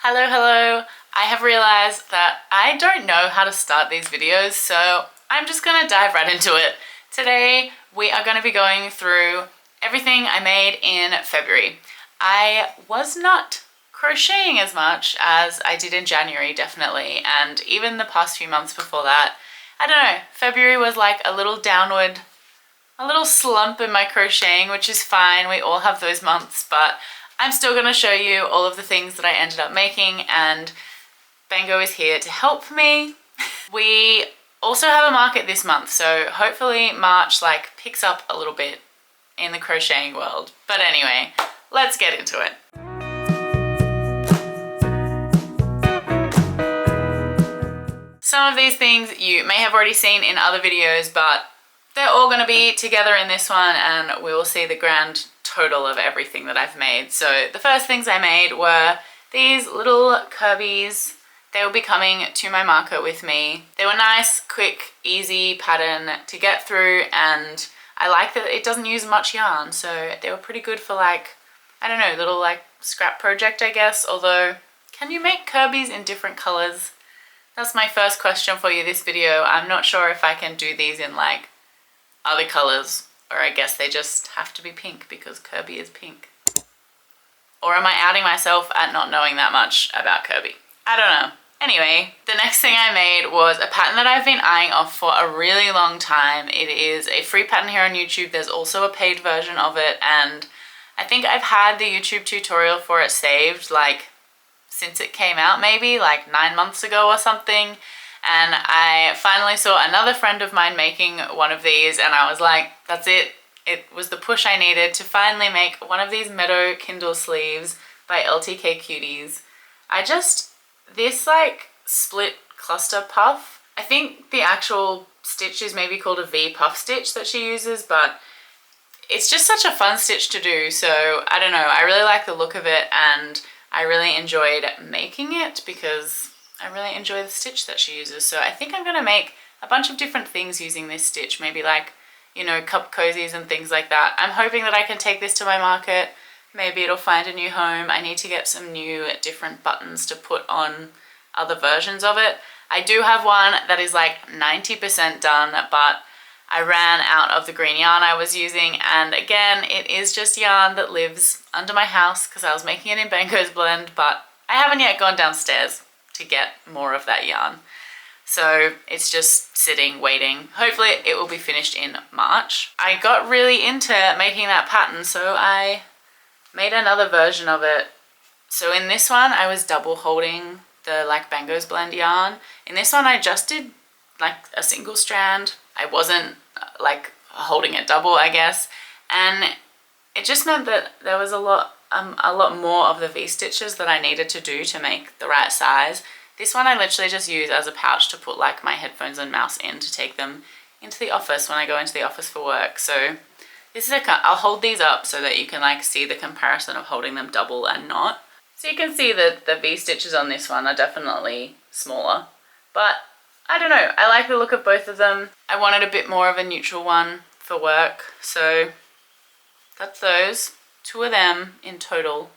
Hello, hello. I have realized that I don't know how to start these videos, so I'm just gonna dive right into it. Today, we are gonna be going through everything I made in February. I was not crocheting as much as I did in January, definitely, and even the past few months before that. I don't know, February was like a little downward, a little slump in my crocheting, which is fine. We all have those months, but I'm still going to show you all of the things that I ended up making, and Bango is here to help me. We also have a market this month, so hopefully March picks up a little bit in the crocheting world. But anyway, let's get into it. Some of these things you may have already seen in other videos, but they're all going to be together in this one, and we will see the grand total of everything that I've made. So the first things I made were these little Kirby's. They will be coming to my market with me. They were nice, quick, easy pattern to get through, and I like that it doesn't use much yarn, so they were pretty good for I don't know, little scrap project, I guess. Although, can you make Kirby's in different colors? That's my first question for you this video. I'm not sure if I can do these in other colors, or I guess they just have to be pink because Kirby is pink. Or am I outing myself at not knowing that much about Kirby? I don't know. Anyway, the next thing I made was a pattern that I've been eyeing off for a really long time. It is a free pattern here on YouTube. There's also a paid version of it, and I think I've had the YouTube tutorial for it saved since it came out, maybe 9 months ago or something. And I finally saw another friend of mine making one of these, and I was like, that's it. It was the push I needed to finally make one of these Meadow Kindle sleeves by LTK Cuties. This split cluster puff. I think the actual stitch is maybe called a V puff stitch that she uses, but it's just such a fun stitch to do. So I don't know, I really like the look of it, and I really enjoyed making it because I really enjoy the stitch that she uses. So I think I'm going to make a bunch of different things using this stitch, maybe cup cozies and things like that. I'm hoping that I can take this to my market. Maybe it'll find a new home. I need to get some new different buttons to put on other versions of it. I do have one that is 90% done, but I ran out of the green yarn I was using, and again, it is just yarn that lives under my house because I was making it in Bango's blend, but I haven't yet gone downstairs to get more of that yarn. So it's just sitting, waiting. Hopefully it will be finished in March. I got really into making that pattern, so I made another version of it. So in this one, I was double holding the Bango's blend yarn. In this one, I just did a single strand. I wasn't holding it double, I guess. And it just meant that there was a lot more of the V-stitches that I needed to do to make the right size. This one I literally just use as a pouch to put my headphones and mouse in to take them into the office when I go into the office for work. So this is I'll hold these up so that you can see the comparison of holding them double and not. So you can see that the V-stitches on this one are definitely smaller, but I don't know, I like the look of both of them. I wanted a bit more of a neutral one for work, so that's those. 2 of them in total.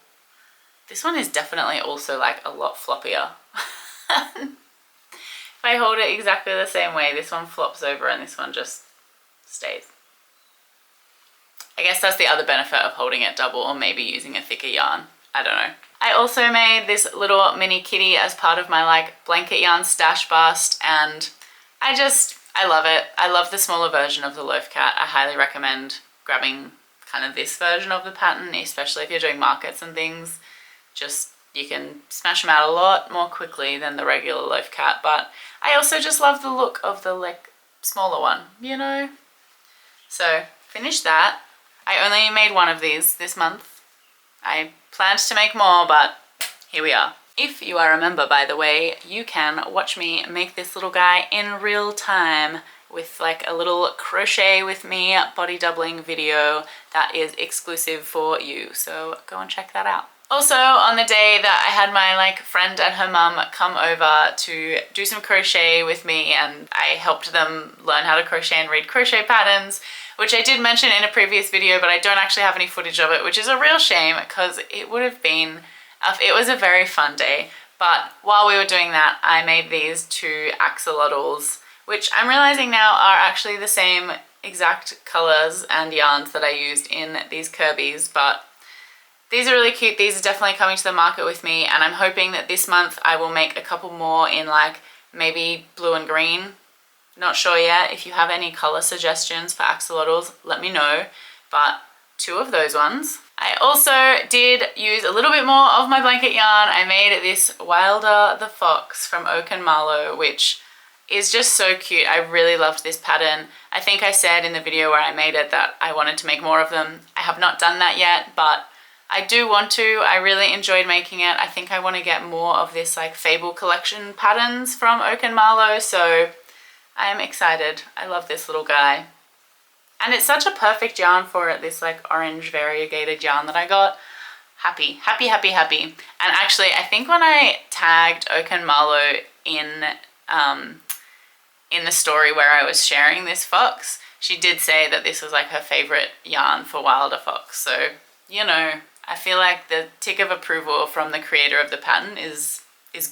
This one is definitely also a lot floppier. If I hold it exactly the same way, this one flops over and this one just stays. I guess that's the other benefit of holding it double, or maybe using a thicker yarn. I don't know. I also made this little mini kitty as part of my blanket yarn stash bust, and I love it. I love the smaller version of the loaf cat. I highly recommend grabbing kind of this version of the pattern, especially if you're doing markets and things. You can smash them out a lot more quickly than the regular loaf cat, but I also just love the look of the smaller one, you know? So finished that. I only made one of these this month. I planned to make more, but here we are. If you are a member, by the way, you can watch me make this little guy in real time with a little crochet with me body doubling video that is exclusive for you. So go and check that out. Also, on the day that I had my friend and her mum come over to do some crochet with me, and I helped them learn how to crochet and read crochet patterns, which I did mention in a previous video, but I don't actually have any footage of it, which is a real shame because it would have been It was a very fun day, but while we were doing that, I made these 2 axolotls, which I'm realizing now are actually the same exact colors and yarns that I used in these Kirby's, but these are really cute. These are definitely coming to the market with me, and I'm hoping that this month I will make a couple more in like maybe blue and green. Not sure yet. If you have any color suggestions for axolotls, let me know, but 2 of those ones. I also did use a little bit more of my blanket yarn. I made this Wilder the Fox from Oak and Marlow, which is just so cute. I really loved this pattern. I think I said in the video where I made it that I wanted to make more of them. I have not done that yet, but I do want to. I really enjoyed making it. I think I want to get more of this like Fable collection patterns from Oak and Marlow, so I am excited. I love this little guy. And it's such a perfect yarn for it, this like orange variegated yarn that I got. Happy, happy, happy, happy. And actually, I think when I tagged Oak and Marlow in the story where I was sharing this fox, she did say that this was like her favorite yarn for Wilder Fox. So, you know, I feel like the tick of approval from the creator of the pattern is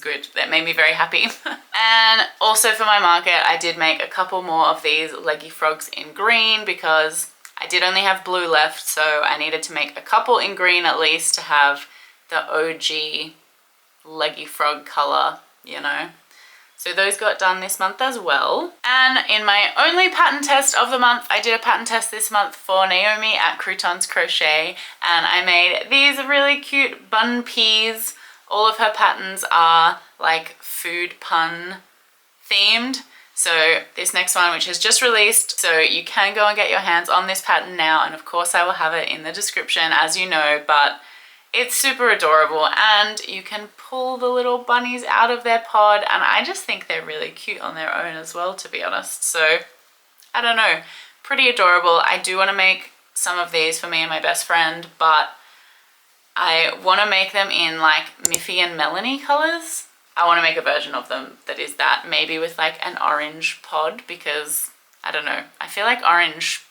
good. That made me very happy. And also for my market, I did make a couple more of these leggy frogs in green because I did only have blue left, so I needed to make a couple in green at least to have the OG leggy frog color, you know. So those got done this month as well. And in my only pattern test of the month, I did a pattern test this month for Naomi at Croutons Crochet, and I made these really cute bun peas. All of her patterns are like food pun themed. So this next one, which has just released, so you can go and get your hands on this pattern now, and of course I will have it in the description as you know, but it's super adorable and you can pull the little bunnies out of their pod, and I just think they're really cute on their own as well, to be honest. So I don't know, pretty adorable. I do want to make some of these for me and my best friend, but I want to make them in like Miffy and Melanie colors. I want to make a version of them that is that, maybe with like an orange pod, because I don't know, I feel like orange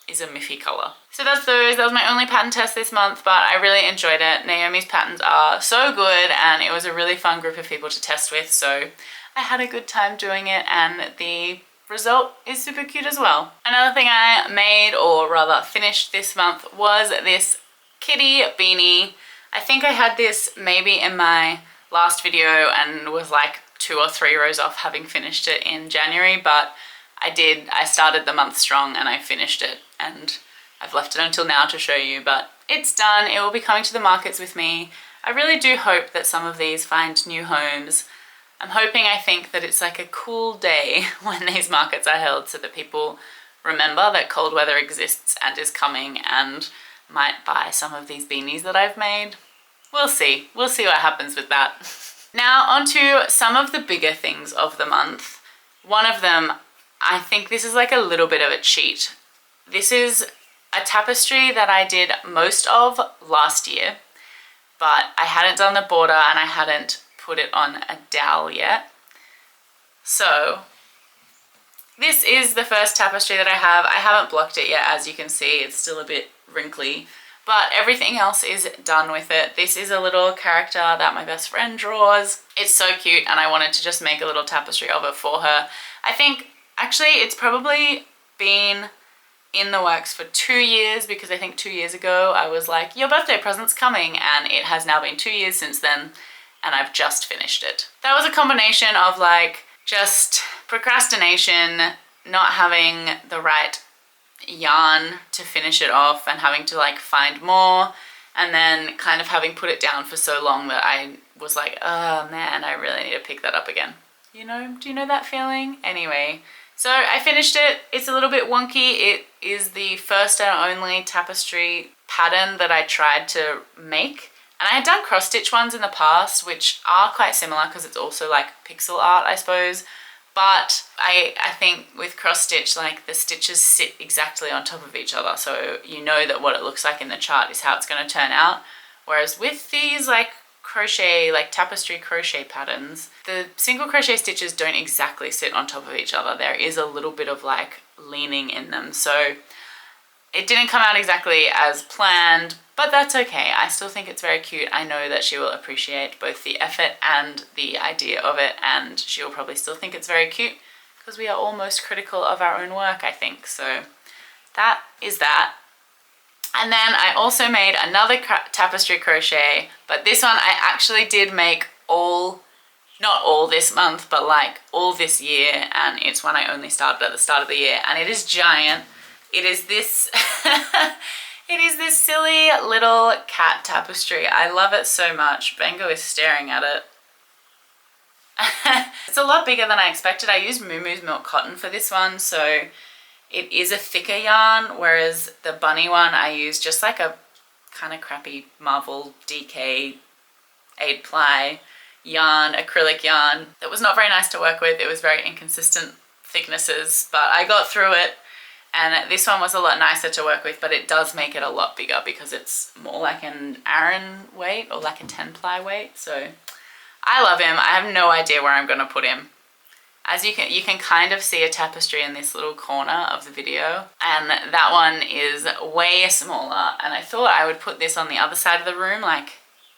is a Miffy color. So that's those. That was my only pattern test this month, but I really enjoyed it. Naomi's patterns are so good and it was a really fun group of people to test with, so I had a good time doing it and the result is super cute as well. Another thing I made, or rather finished this month, was this kitty beanie. I think I had this maybe in my last video and was like 2 or 3 rows off having finished it in January, but I started the month strong and I finished it, and I've left it until now to show you, but it's done. It will be coming to the markets with me. I really do hope that some of these find new homes. I'm hoping, I think, that it's like a cool day when these markets are held so that people remember that cold weather exists and is coming and might buy some of these beanies that I've made. We'll see. We'll see what happens with that. Now onto some of the bigger things of the month. One of them, I think this is like a little bit of a cheat. This is a tapestry that I did most of last year, but I hadn't done the border and I hadn't put it on a dowel yet. So this is the first tapestry that I have. I haven't blocked it yet, as you can see. It's still a bit wrinkly, but everything else is done with it. This is a little character that my best friend draws. It's so cute and I wanted to just make a little tapestry of it for her. I think actually it's probably been in the works for 2 years, because I think 2 years ago I was like, your birthday present's coming, and it has now been 2 years since then and I've just finished it. That was a combination of like just procrastination, not having the right yarn to finish it off and having to like find more, and then kind of having put it down for so long that I was like, oh man, I really need to pick that up again. You know, do you know that feeling? Anyway, so I finished it. It's a little bit wonky. It is the first and only tapestry pattern that I tried to make. And I had done cross stitch ones in the past, which are quite similar because it's also like pixel art, I suppose. But I think with cross stitch, like the stitches sit exactly on top of each other. So you know that what it looks like in the chart is how it's going to turn out. Whereas with these like crochet, like tapestry crochet patterns, the single crochet stitches don't exactly sit on top of each other. There is a little bit of like leaning in them. So it didn't come out exactly as planned, But that's okay. I still think it's very cute. I know that she will appreciate both the effort and the idea of it, and she'll probably still think it's very cute because we are all most critical of our own work, I think. So that is that. And then I also made another tapestry crochet, but this one I actually did make not all this month, but like all this year, and it's one I only started at the start of the year, and it is giant. It is this it is this silly little cat tapestry. I love it so much. Bango is staring at it. It's a lot bigger than I expected. I used Moo Moo's Milk Cotton for this one, so it is a thicker yarn, whereas the bunny one I used just like a kind of crappy Marvel DK 8-ply yarn, acrylic yarn that was not very nice to work with. It was very inconsistent thicknesses, but I got through it, and this one was a lot nicer to work with, but it does make it a lot bigger because it's more like an Aran weight or like a 10-ply weight. So I love him. I have no idea where I'm going to put him. As you can kind of see a tapestry in this little corner of the video, and that one is way smaller, and I thought I would put this on the other side of the room, like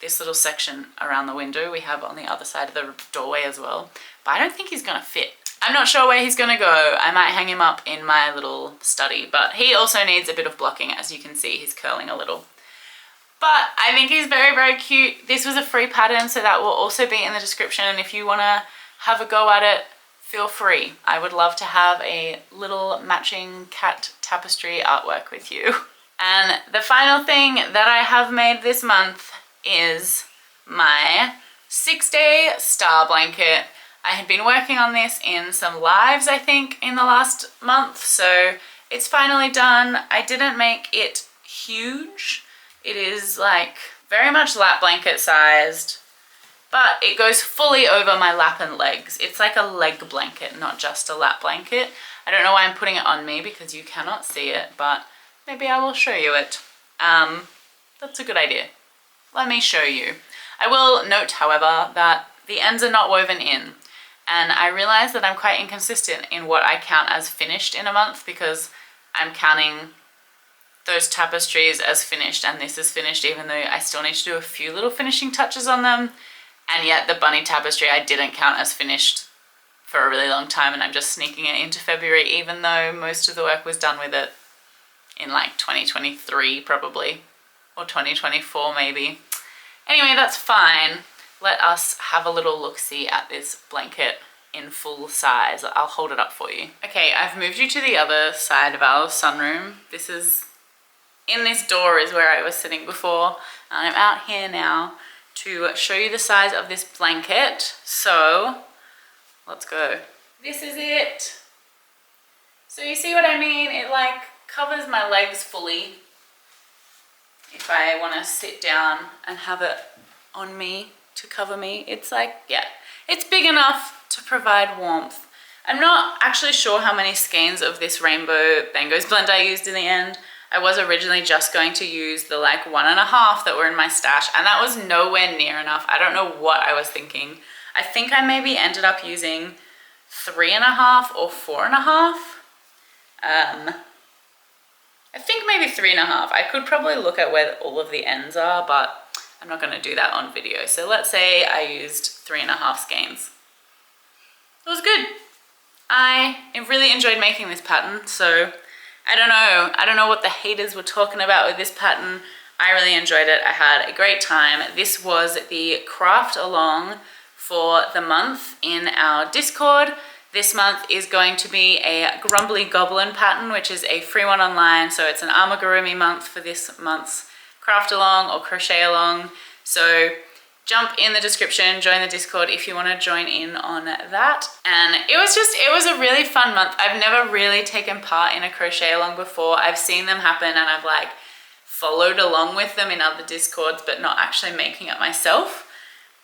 this little section around the window we have on the other side of the doorway as well, but I don't think he's gonna fit. I'm not sure where he's gonna go. I might hang him up in my little study, but he also needs a bit of blocking. As you can see, he's curling a little. But I think he's very, very cute. This was a free pattern, so that will also be in the description, and if you wanna have a go at it, feel free. I would love to have a little matching cat tapestry artwork with you. And the final thing that I have made this month is my 6-day star blanket. I had been working on this in some lives, I think, in the last month, so it's finally done. I didn't make it huge. It is like very much lap blanket sized, but it goes fully over my lap and legs. It's like a leg blanket, not just a lap blanket. I don't know why I'm putting it on me because you cannot see it, but maybe I will show you it. That's a good idea. Let me show you. I will note, however, that the ends are not woven in, and I realize that I'm quite inconsistent in what I count as finished in a month because I'm counting those tapestries as finished and this is finished, even though I still need to do a few little finishing touches on them. And yet the bunny tapestry I didn't count as finished for a really long time, and I'm just sneaking it into February, even though most of the work was done with it in like 2023 probably, or 2024 maybe. Anyway, that's fine. Let us have a little look-see at this blanket in full size. I'll hold it up for you. Okay, I've moved you to the other side of our sunroom. This is, in this door is where I was sitting before, and I'm out here now to show you the size of this blanket. So let's go. This is it. So you see what I mean? It like covers my legs fully. If I want to sit down and have it on me to cover me, it's like, yeah, it's big enough to provide warmth. I'm not actually sure how many skeins of this rainbow Bango's blend I used in the end. I was originally just going to use the like 1.5 that were in my stash, and that was nowhere near enough. I don't know what I was thinking. I think I maybe ended up using 3.5 or 4.5. I think maybe 3.5. I could probably look at where all of the ends are, but I'm not going to do that on video. So let's say I used 3.5 skeins. It was good. I really enjoyed making this pattern, so I don't know what the haters were talking about with this pattern. I really enjoyed it. I had a great time. This was the craft along for the month in our Discord. This month is going to be a Grumbly Goblin pattern, which is a free one online. So it's an amigurumi month for this month's craft along or crochet along. So jump in the description, join the Discord if you want to join in on that. And it was a really fun month. I've never really taken part in a crochet along before. I've seen them happen and I've like followed along with them in other Discords, but not actually making it myself.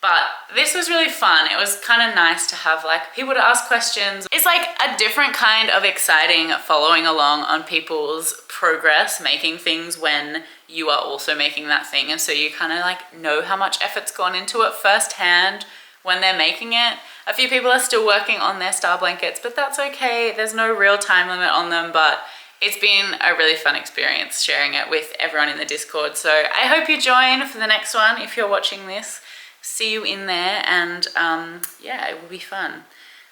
But this was really fun. It was kind of nice to have like people to ask questions. It's like a different kind of exciting following along on people's progress, making things when you are also making that thing. And so you kind of like know how much effort's gone into it firsthand when they're making it. A few people are still working on their star blankets, but that's okay. There's no real time limit on them, but it's been a really fun experience sharing it with everyone in the Discord. So I hope you join for the next one if you're watching this. See you in there, and yeah, it will be fun.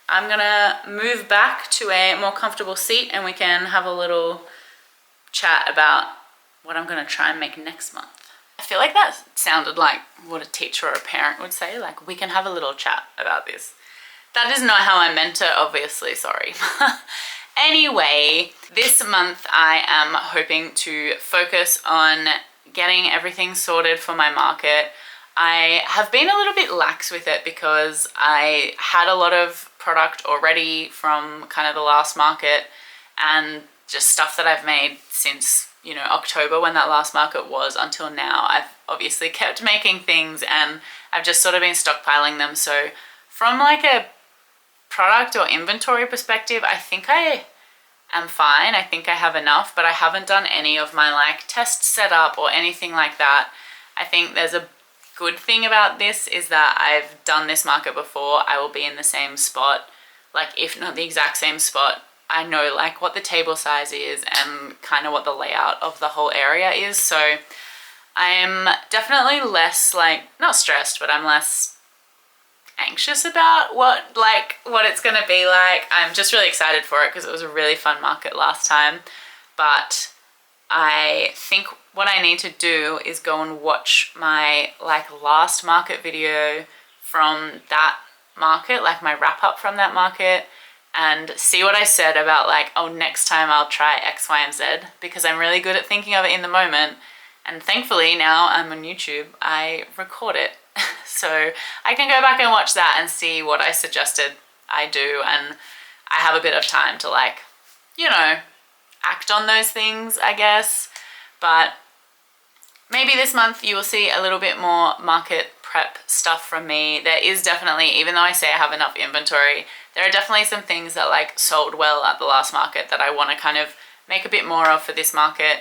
I'm gonna move back to a more comfortable seat and we can have a little chat about what I'm gonna try and make next month. I feel like that sounded like what a teacher or a parent would say, like, we can have a little chat about this. That is not how I meant it, obviously, sorry. Anyway, this month I am hoping to focus on getting everything sorted for my market. I have been a little bit lax with it because I had a lot of product already from kind of the last market and just stuff that I've made since, you know, October when that last market was until now. I've obviously kept making things and I've just sort of been stockpiling them. So from like a product or inventory perspective, I think I am fine. I think I have enough, but I haven't done any of my like test setup or anything like that. I think there's a good thing about this is that I've done this market before. I will be in the same spot, like if not the exact same spot. I know like what the table size is and kind of what the layout of the whole area is. So I'm definitely less like, not stressed, but I'm less anxious about what it's gonna be like. I'm just really excited for it because it was a really fun market last time. But I think what I need to do is go and watch my like last market video from that market, like my wrap up from that market, and see what I said about like, oh, next time I'll try X, Y, and Z, because I'm really good at thinking of it in the moment. And thankfully now I'm on YouTube, I record it. So I can go back and watch that and see what I suggested I do, and I have a bit of time to like, you know, act on those things, I guess. But maybe this month you will see a little bit more market prep stuff from me. There is definitely, even though I say I have enough inventory, there are definitely some things that like sold well at the last market that I want to kind of make a bit more of for this market.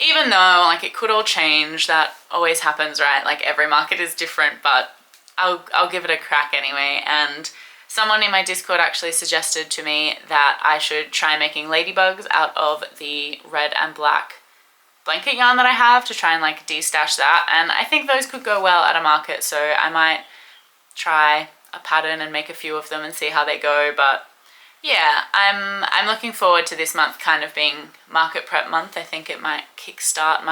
Even though like it could all change, that always happens, right? Like every market is different, but I'll give it a crack anyway. And someone in my Discord actually suggested to me that I should try making ladybugs out of the red and black blanket yarn that I have to try and like de-stash that. And I think those could go well at a market, so I might try a pattern and make a few of them and see how they go. But yeah, I'm looking forward to this month kind of being market prep month. I think it might kickstart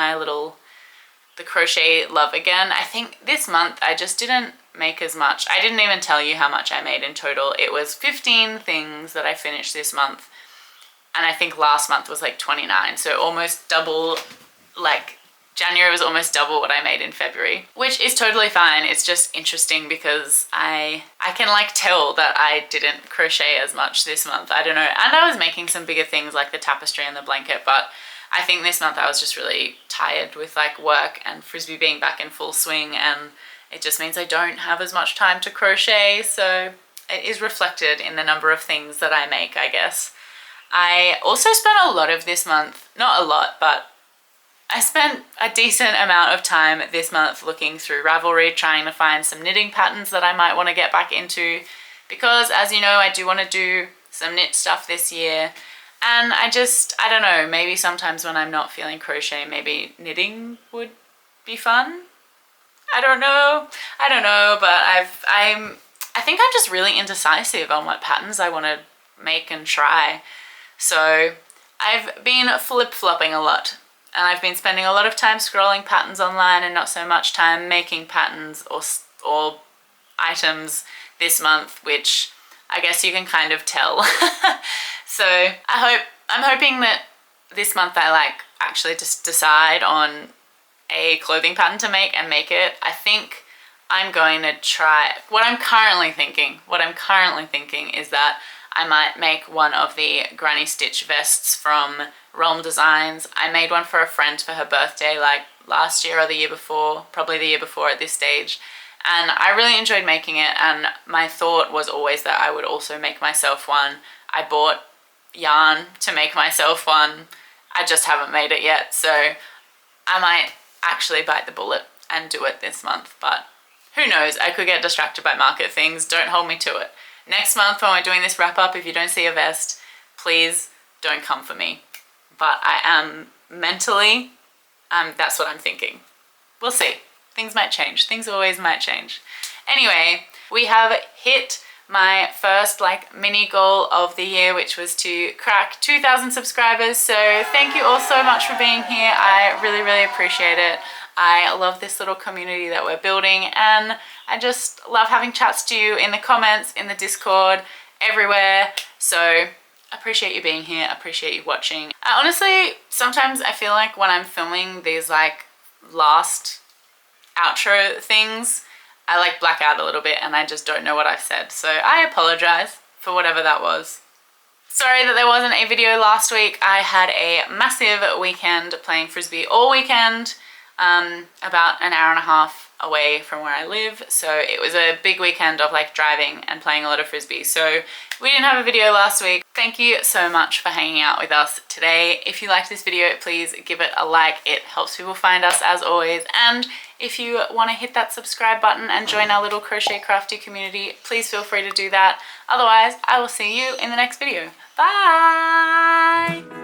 the crochet love again. I think this month I just didn't make as much. I didn't even tell you how much I made in total. It was 15 things that I finished this month, and I think last month was like 29, so almost double. Like January was almost double what I made in February, which is totally fine. It's just interesting because I can like tell that I didn't crochet as much this month. I don't know. And I was making some bigger things like the tapestry and the blanket, but I think this month I was just really tired with like work and Frisbee being back in full swing, and it just means I don't have as much time to crochet. So it is reflected in the number of things that I make, I guess. I also spent a lot of this month, not a lot, but I spent a decent amount of time this month looking through Ravelry, trying to find some knitting patterns that I might want to get back into, because as you know, I do want to do some knit stuff this year. And I don't know, maybe sometimes when I'm not feeling crochet, maybe knitting would be fun. I don't know, but I think I'm just really indecisive on what patterns I want to make and try. So I've been flip-flopping a lot. And I've been spending a lot of time scrolling patterns online and not so much time making patterns or items this month, which I guess you can kind of tell. So I'm hoping that this month I like actually just decide on a clothing pattern to make and make it. I think I'm going to try, what I'm currently thinking is that I might make one of the granny stitch vests from Realm Designs. I made one for a friend for her birthday like last year or the year before, probably the year before at this stage. And I really enjoyed making it, and my thought was always that I would also make myself one. I bought yarn to make myself one. I just haven't made it yet, so I might actually bite the bullet and do it this month, but who knows, I could get distracted by market things. Don't hold me to it. Next month when we're doing this wrap up, if you don't see a vest, please don't come for me. but I am mentally, that's what I'm thinking. We'll see. Things might change. Things always might change. Anyway, we have hit my first like mini goal of the year, which was to crack 2,000 subscribers. So thank you all so much for being here. I really, really appreciate it. I love this little community that we're building, and I just love having chats to you in the comments, in the Discord, everywhere. So appreciate you being here, appreciate you watching. Honestly, sometimes I feel like when I'm filming these like last outro things, I like black out a little bit and I just don't know what I've said. So I apologize for whatever that was. Sorry that there wasn't a video last week. I had a massive weekend playing Frisbee all weekend, about an hour and a half away from where I live. So it was a big weekend of like driving and playing a lot of Frisbee. So we didn't have a video last week. Thank you so much for hanging out with us today. If you liked this video, please give it a like. It helps people find us as always. And if you want to hit that subscribe button and join our little crochet crafty community, please feel free to do that. Otherwise, I will see you in the next video. Bye!